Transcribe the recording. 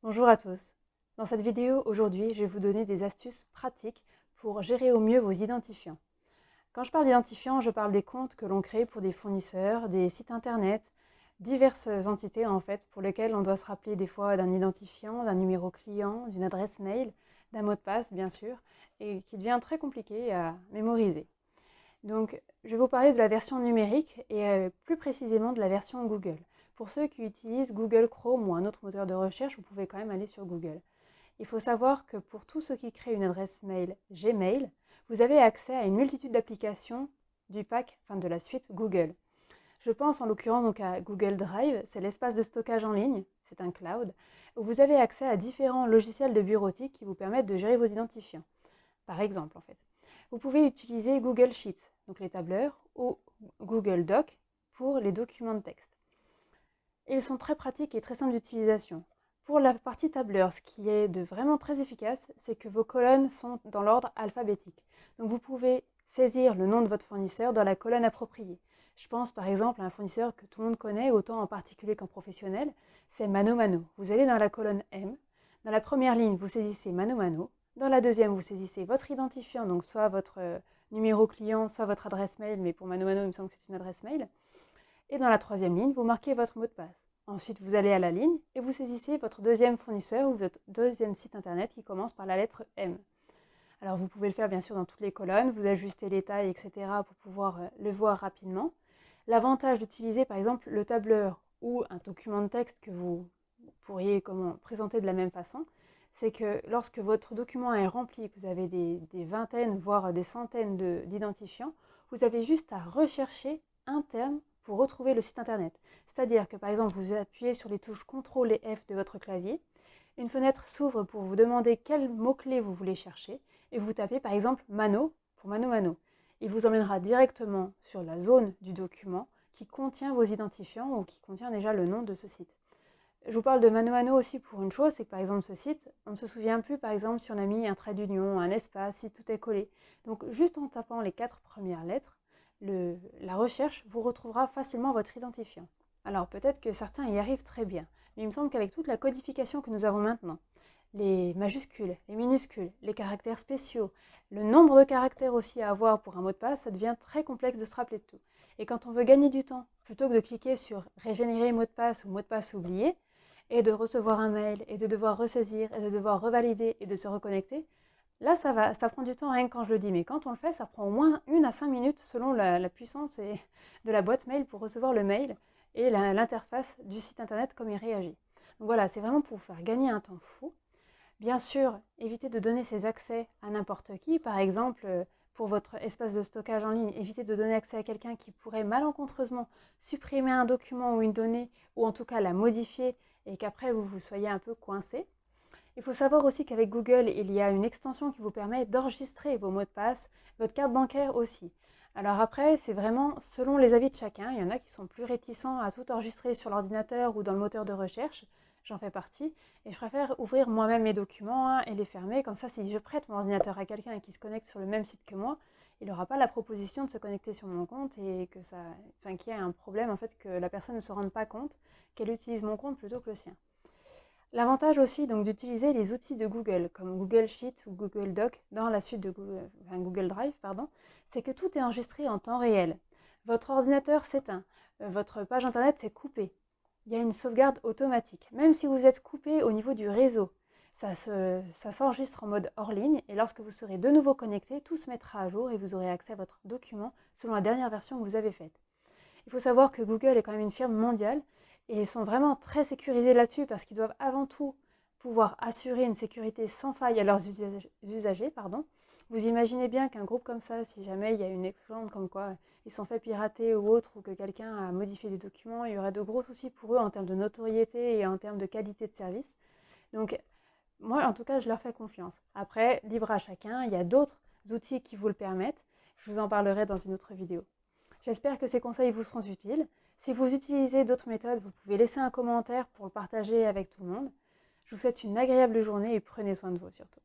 Bonjour à tous. Dans cette vidéo, aujourd'hui, je vais vous donner des astuces pratiques pour gérer au mieux vos identifiants. Quand je parle d'identifiants, je parle des comptes que l'on crée pour des fournisseurs, des sites internet, diverses entités en fait, pour lesquelles on doit se rappeler des fois d'un identifiant, d'un numéro client, d'une adresse mail, d'un mot de passe bien sûr, et qui devient très compliqué à mémoriser. Donc, je vais vous parler de la version numérique et plus précisément de la version Google. Pour ceux qui utilisent Google Chrome ou un autre moteur de recherche, vous pouvez quand même aller sur Google. Il faut savoir que pour tous ceux qui créent une adresse mail Gmail, vous avez accès à une multitude d'applications du pack, enfin de la suite Google. Je pense en l'occurrence donc à Google Drive, c'est l'espace de stockage en ligne, c'est un cloud, où vous avez accès à différents logiciels de bureautique qui vous permettent de gérer vos identifiants. Par exemple, en fait, vous pouvez utiliser Google Sheets, donc les tableurs, ou Google Doc pour les documents de texte. Et ils sont très pratiques et très simples d'utilisation. Pour la partie tableur, ce qui est de vraiment très efficace, c'est que vos colonnes sont dans l'ordre alphabétique. Donc vous pouvez saisir le nom de votre fournisseur dans la colonne appropriée. Je pense par exemple à un fournisseur que tout le monde connaît, autant en particulier qu'en professionnel, c'est ManoMano. Vous allez dans la colonne M. Dans la première ligne, vous saisissez ManoMano. Dans la deuxième, vous saisissez votre identifiant, donc soit votre numéro client, soit votre adresse mail, mais pour ManoMano, il me semble que c'est une adresse mail. Et dans la troisième ligne, vous marquez votre mot de passe. Ensuite, vous allez à la ligne et vous saisissez votre deuxième fournisseur ou votre deuxième site internet qui commence par la lettre M. Alors vous pouvez le faire bien sûr dans toutes les colonnes, vous ajustez les tailles, etc. pour pouvoir le voir rapidement. L'avantage d'utiliser par exemple le tableur ou un document de texte que vous pourriez présenter de la même façon, c'est que lorsque votre document est rempli, que vous avez des vingtaines, voire des centaines d'identifiants, vous avez juste à rechercher un terme pour retrouver le site internet. C'est-à-dire que par exemple, vous appuyez sur les touches CTRL et F de votre clavier, une fenêtre s'ouvre pour vous demander quel mot-clé vous voulez chercher, et vous tapez par exemple Mano pour ManoMano. Il vous emmènera directement sur la zone du document qui contient vos identifiants ou qui contient déjà le nom de ce site. Je vous parle de ManoMano aussi pour une chose, c'est que par exemple ce site, on ne se souvient plus par exemple si on a mis un trait d'union, un espace, si tout est collé. Donc juste en tapant les 4 premières lettres, la recherche vous retrouvera facilement votre identifiant. Alors peut-être que certains y arrivent très bien, mais il me semble qu'avec toute la codification que nous avons maintenant, les majuscules, les minuscules, les caractères spéciaux, le nombre de caractères aussi à avoir pour un mot de passe, ça devient très complexe de se rappeler de tout. Et quand on veut gagner du temps, plutôt que de cliquer sur régénérer mot de passe ou mot de passe oublié, et de recevoir un mail, et de devoir ressaisir, et de devoir revalider, et de se reconnecter, là ça prend du temps rien que quand je le dis, mais quand on le fait, ça prend au moins 1 à 5 minutes selon la puissance de la boîte mail pour recevoir le mail et l'interface du site internet comme il réagit. Donc voilà, c'est vraiment pour vous faire gagner un temps fou. Bien sûr, évitez de donner ces accès à n'importe qui. Par exemple, pour votre espace de stockage en ligne, évitez de donner accès à quelqu'un qui pourrait malencontreusement supprimer un document ou une donnée, ou en tout cas la modifier, et qu'après vous soyez un peu coincé. Il faut savoir aussi qu'avec Google, il y a une extension qui vous permet d'enregistrer vos mots de passe, votre carte bancaire aussi. Alors après, c'est vraiment selon les avis de chacun. Il y en a qui sont plus réticents à tout enregistrer sur l'ordinateur ou dans le moteur de recherche. J'en fais partie. Et je préfère ouvrir moi-même mes documents et les fermer. Comme ça, si je prête mon ordinateur à quelqu'un qui se connecte sur le même site que moi, il n'aura pas la proposition de se connecter sur mon compte et qu'il y ait un problème, en fait, que la personne ne se rende pas compte qu'elle utilise mon compte plutôt que le sien. L'avantage aussi donc d'utiliser les outils de Google, comme Google Sheets ou Google Doc dans la suite de Google Drive, c'est que tout est enregistré en temps réel. Votre ordinateur s'éteint, votre page internet s'est coupée. Il y a une sauvegarde automatique. Même si vous êtes coupé au niveau du réseau, ça s'enregistre en mode hors ligne et lorsque vous serez de nouveau connecté, tout se mettra à jour et vous aurez accès à votre document selon la dernière version que vous avez faite. Il faut savoir que Google est quand même une firme mondiale et ils sont vraiment très sécurisés là-dessus parce qu'ils doivent avant tout pouvoir assurer une sécurité sans faille à leurs usagers. Vous imaginez bien qu'un groupe comme ça, si jamais il y a une excellente comme quoi ils sont fait pirater ou autre, ou que quelqu'un a modifié des documents, il y aurait de gros soucis pour eux en termes de notoriété et en termes de qualité de service. Donc moi, en tout cas, je leur fais confiance. Après, libre à chacun, il y a d'autres outils qui vous le permettent. Je vous en parlerai dans une autre vidéo. J'espère que ces conseils vous seront utiles. Si vous utilisez d'autres méthodes, vous pouvez laisser un commentaire pour le partager avec tout le monde. Je vous souhaite une agréable journée et prenez soin de vous surtout.